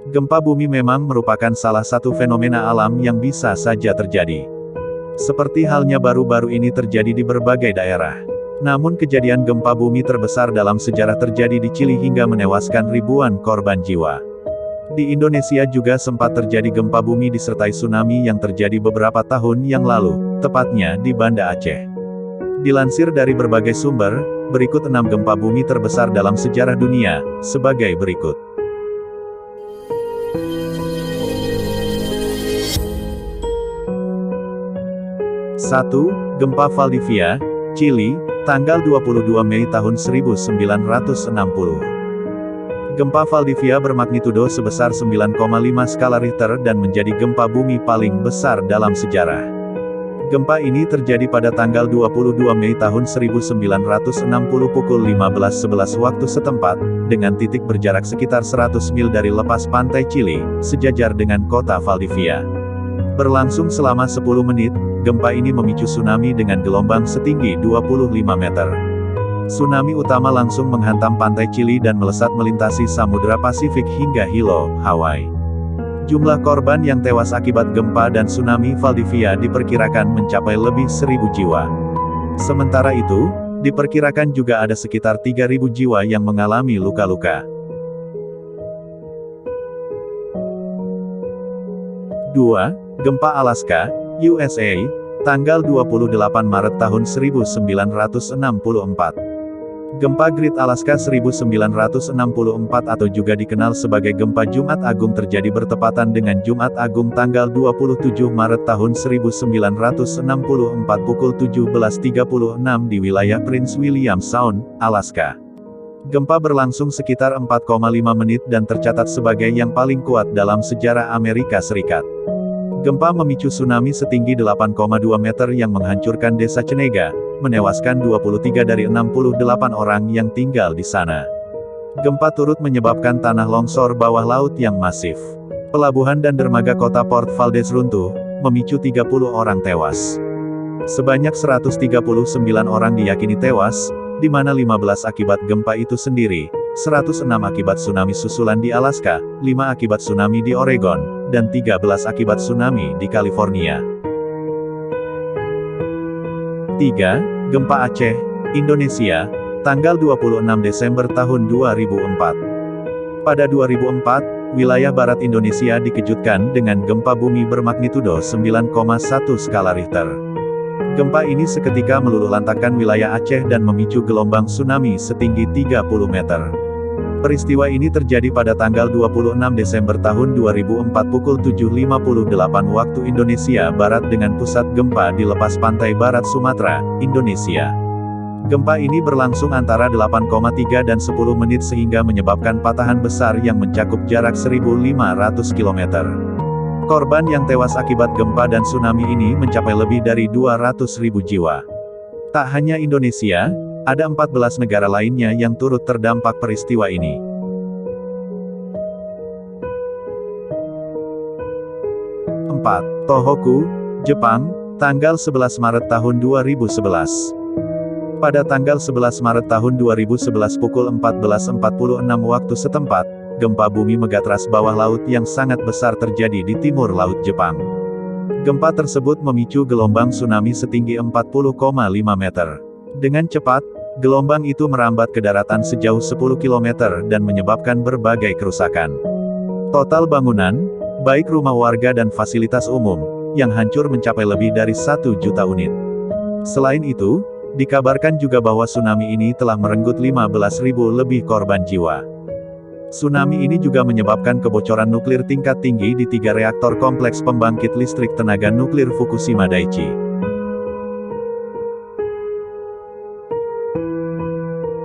Gempa bumi memang merupakan salah satu fenomena alam yang bisa saja terjadi. Seperti halnya baru-baru ini terjadi di berbagai daerah. Namun kejadian gempa bumi terbesar dalam sejarah terjadi di Chili hingga menewaskan ribuan korban jiwa. Di Indonesia juga sempat terjadi gempa bumi disertai tsunami yang terjadi beberapa tahun yang lalu, tepatnya di Banda Aceh. Dilansir dari berbagai sumber, berikut 6 gempa bumi terbesar dalam sejarah dunia, sebagai berikut. 1. Gempa Valdivia, Chili, tanggal 22 Mei tahun 1960. Gempa Valdivia bermagnitudo sebesar 9,5 skala Richter dan menjadi gempa bumi paling besar dalam sejarah. Gempa ini terjadi pada tanggal 22 Mei tahun 1960 pukul 15.11 waktu setempat, dengan titik berjarak sekitar 100 mil dari lepas pantai Chili, sejajar dengan kota Valdivia. Berlangsung selama 10 menit, gempa ini memicu tsunami dengan gelombang setinggi 25 meter. Tsunami utama langsung menghantam pantai Chili dan melesat melintasi Samudra Pasifik hingga Hilo, Hawaii. Jumlah korban yang tewas akibat gempa dan tsunami Valdivia diperkirakan mencapai lebih 1.000 jiwa. Sementara itu, diperkirakan juga ada sekitar 3.000 jiwa yang mengalami luka-luka. 2. Gempa Alaska, USA, tanggal 28 Maret tahun 1964. Gempa Great Alaska 1964 atau juga dikenal sebagai Gempa Jumat Agung terjadi bertepatan dengan Jumat Agung tanggal 27 Maret tahun 1964 pukul 17.36 di wilayah Prince William Sound, Alaska. Gempa berlangsung sekitar 4,5 menit dan tercatat sebagai yang paling kuat dalam sejarah Amerika Serikat. Gempa memicu tsunami setinggi 8,2 meter yang menghancurkan desa Cenega, menewaskan 23 dari 68 orang yang tinggal di sana. Gempa turut menyebabkan tanah longsor bawah laut yang masif. Pelabuhan dan dermaga kota Port Valdez runtuh, memicu 30 orang tewas. Sebanyak 139 orang diyakini tewas, di mana 15 akibat gempa itu sendiri, 106 akibat tsunami susulan di Alaska, 5 akibat tsunami di Oregon, dan 13 akibat tsunami di California. 3. Gempa Aceh, Indonesia, tanggal 26 Desember tahun 2004. Pada 2004, wilayah barat Indonesia dikejutkan dengan gempa bumi bermagnitudo 9,1 skala Richter. Gempa ini seketika meluluhlantakkan wilayah Aceh dan memicu gelombang tsunami setinggi 30 meter. Peristiwa ini terjadi pada tanggal 26 Desember tahun 2004 pukul 7.58 waktu Indonesia Barat dengan pusat gempa di lepas pantai barat Sumatera, Indonesia. Gempa ini berlangsung antara 8,3 dan 10 menit sehingga menyebabkan patahan besar yang mencakup jarak 1.500 km. Korban yang tewas akibat gempa dan tsunami ini mencapai lebih dari 200.000 jiwa. Tak hanya Indonesia, ada 14 negara lainnya yang turut terdampak peristiwa ini. 4. Tohoku, Jepang, tanggal 11 Maret tahun 2011. Pada tanggal 11 Maret tahun 2011 pukul 14.46 waktu setempat, gempa bumi megatrus bawah laut yang sangat besar terjadi di timur laut Jepang. Gempa tersebut memicu gelombang tsunami setinggi 40,5 meter. Dengan cepat, gelombang itu merambat ke daratan sejauh 10 km dan menyebabkan berbagai kerusakan. Total bangunan, baik rumah warga dan fasilitas umum, yang hancur mencapai lebih dari 1 juta unit. Selain itu, dikabarkan juga bahwa tsunami ini telah merenggut 15.000 lebih korban jiwa. Tsunami ini juga menyebabkan kebocoran nuklir tingkat tinggi di 3 reaktor kompleks pembangkit listrik tenaga nuklir Fukushima Daiichi.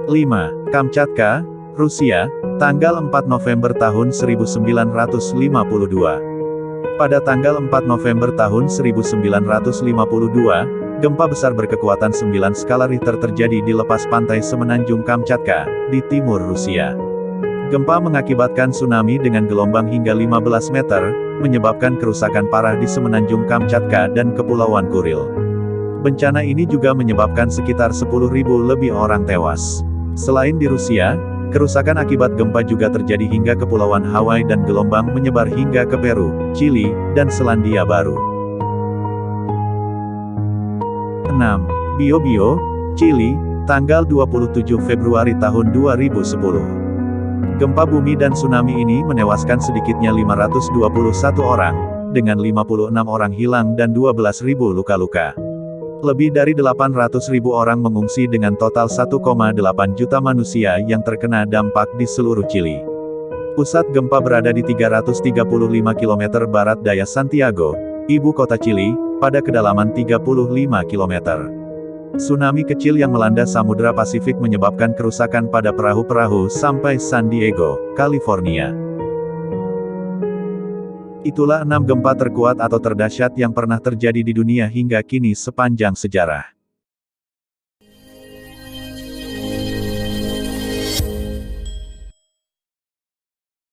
5. Kamchatka, Rusia, tanggal 4 November tahun 1952. Pada tanggal 4 November tahun 1952, gempa besar berkekuatan 9 skala Richter terjadi di lepas pantai semenanjung Kamchatka, di timur Rusia. Gempa mengakibatkan tsunami dengan gelombang hingga 15 meter, menyebabkan kerusakan parah di semenanjung Kamchatka dan Kepulauan Kuril. Bencana ini juga menyebabkan sekitar 10.000 lebih orang tewas. Selain di Rusia, Kerusakan akibat gempa juga terjadi hingga Kepulauan Hawaii dan gelombang menyebar hingga ke Peru, Chili, dan Selandia Baru. 6. Biobío, Chili, tanggal 27 Februari tahun 2010. Gempa bumi dan tsunami ini menewaskan sedikitnya 521 orang, dengan 56 orang hilang dan 12.000 luka-luka. Lebih dari 800.000 orang mengungsi dengan total 1,8 juta manusia yang terkena dampak di seluruh Chili. Pusat gempa berada di 335 km barat daya Santiago, ibu kota Chili, pada kedalaman 35 km. Tsunami kecil yang melanda Samudra Pasifik menyebabkan kerusakan pada perahu-perahu sampai San Diego, California. Itulah 6 gempa terkuat atau terdahsyat yang pernah terjadi di dunia hingga kini sepanjang sejarah.